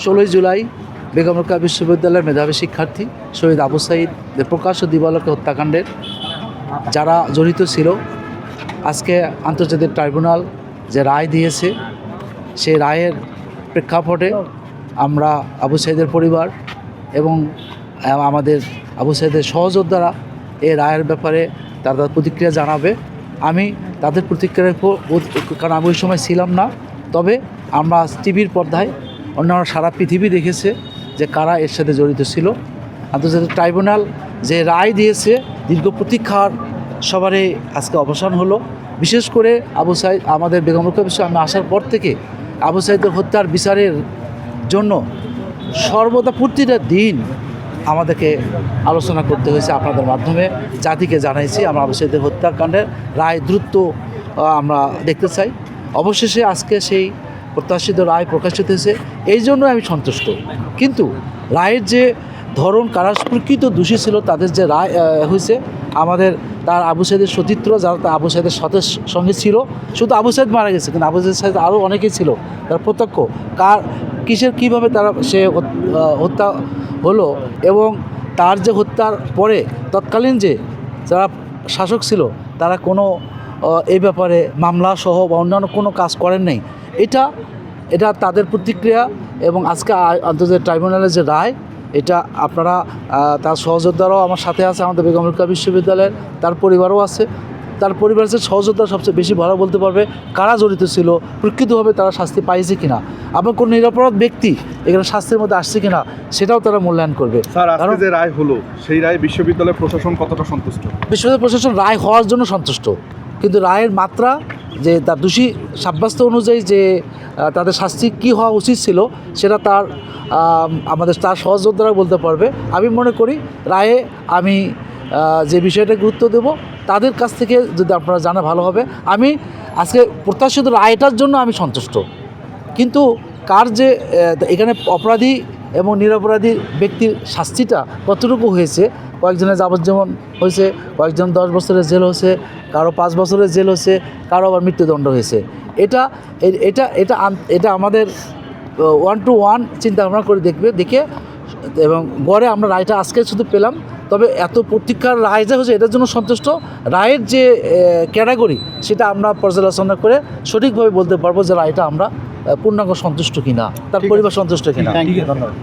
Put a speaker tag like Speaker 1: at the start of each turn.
Speaker 1: 16 জুলাই বেগম রোকেয়া বিশ্ববিদ্যালয়ের মেধাবী শিক্ষার্থী শহীদ আবু সাঈদের প্রকাশ্য দিবালোকে হত্যাকাণ্ডের যারা জড়িত ছিল, আজকে আন্তর্জাতিক ট্রাইব্যুনাল যে রায় দিয়েছে, সেই রায়ের প্রেক্ষাপটে আমরা আবু সাঈদের পরিবার এবং আমাদের আবু সাঈদের সহযোদ্ধারা এই রায়ের ব্যাপারে তাদের প্রতিক্রিয়া জানাবে। আমি তাদের প্রতিক্রিয়ার কারণ আমি ওই সময় ছিলাম না, তবে আমরা টিভির পর্দায় অন্যান্য সারা পৃথিবী দেখেছে যে কারা এর সাথে জড়িত ছিল। আন্তর্জাতিক ট্রাইব্যুনাল যে রায় দিয়েছে, দীর্ঘ প্রতীক্ষার সবারই আজকে অবসান হলো। বিশেষ করে আবু সাঈদ, আমাদের বেগম রোকেয়া বিশ্ববিদ্যালয়ে আসার পর থেকে আবু সাঈদের হত্যার বিচারের জন্য সর্বদা প্রতিটা দিন আমাদেরকে আলোচনা করতে হয়েছে। আপনাদের মাধ্যমে জাতিকে জানাইছি আমরা আবু সাঈদের হত্যাকাণ্ডের রায় দ্রুত আমরা দেখতে চাই। অবশেষে আজকে সেই প্রত্যাশিত রায় প্রকাশিত হয়েছে, এই জন্য আমি সন্তুষ্ট। কিন্তু রায়ের যে ধরন, কারা প্রকৃত দোষী ছিল তাদের যে রায় হয়েছে, আমাদের তার আবু সাঈদের সতীর্থ যারা তা আবু সাঈদের সঙ্গে ছিল, শুধু আবু সাঈদ মারা গেছে, কিন্তু আবু সাঈদের সাথে আরও অনেকেই ছিল তারা প্রত্যক্ষ কীভাবে তারা সে হত্যা হলো, এবং তার যে হত্যার পরে তৎকালীন যে যারা শাসক ছিল তারা কোনো এই ব্যাপারে মামলা সহ বা অন্যান্য কোনো কাজ করেন নাই। এটা তাদের প্রতিক্রিয়া, এবং আজকে আন্তর্জাতিক ট্রাইব্যুনালের যে রায়, এটা আপনারা তার সহযোদ্ধারাও আমার সাথে আছে, আমাদের বেগম রোকেয়া বিশ্ববিদ্যালয়ের তার পরিবারও আছে। তার পরিবারের যে সহযোদ্ধা সবচেয়ে বেশি ভালো বলতে পারবে কারা জড়িত ছিল, প্রকৃতভাবে তারা শাস্তি পাইছে কিনা, আবার কোনো নিরপরাধ ব্যক্তি এখানে শাস্তির মধ্যে আসছে কিনা, সেটাও তারা মূল্যায়ন করবে।
Speaker 2: স্যার, আজকে যে রায় হলো, সেই রায় বিশ্ববিদ্যালয় প্রশাসন কতটা সন্তুষ্ট?
Speaker 1: বিশ্ববিদ্যালয় প্রশাসন রায় হওয়ার জন্য সন্তুষ্ট, কিন্তু রায়ের মাত্রা যে তার দোষী সাব্যস্ত অনুযায়ী যে তাদের শাস্তি কী হওয়া উচিত ছিল, সেটা আমাদের তার সহযোদ্ধারা বলতে পারবে। আমি মনে করি রায়ে আমি যে বিষয়টা গুরুত্ব দেব, তাদের কাছ থেকে যদি আপনারা জানা ভালো হবে। আমি আজকে প্রত্যাশিত রায়টার জন্য আমি সন্তুষ্ট, কিন্তু কার যে এখানে অপরাধী এবং নিরপরাধী ব্যক্তির শাস্তিটা কতটুকু হয়েছে, কয়েকজনের যাবজ্জীবন হয়েছে, কয়েকজন 10 বছরের জেল হয়েছে, কারো 5 বছরের জেল হয়েছে, কারো আবার মৃত্যুদণ্ড হয়েছে। এটা আমাদের 1 to 1 চিন্তা ভাবনা করে দেখে এবং গড়ে আমরা রায়টা আজকে শুধু পেলাম। তবে এত প্রতীক্ষার রায় যা হয়েছে, এটার জন্য সন্তুষ্ট। রায়ের যে ক্যাটাগরি, সেটা আমরা পর্যালোচনা করে সঠিকভাবে বলতে পারবো যে রায়টা আমরা পূর্ণাঙ্গ সন্তুষ্ট কিনা, তার পরিবার সন্তুষ্ট কিনা।
Speaker 2: ধন্যবাদ।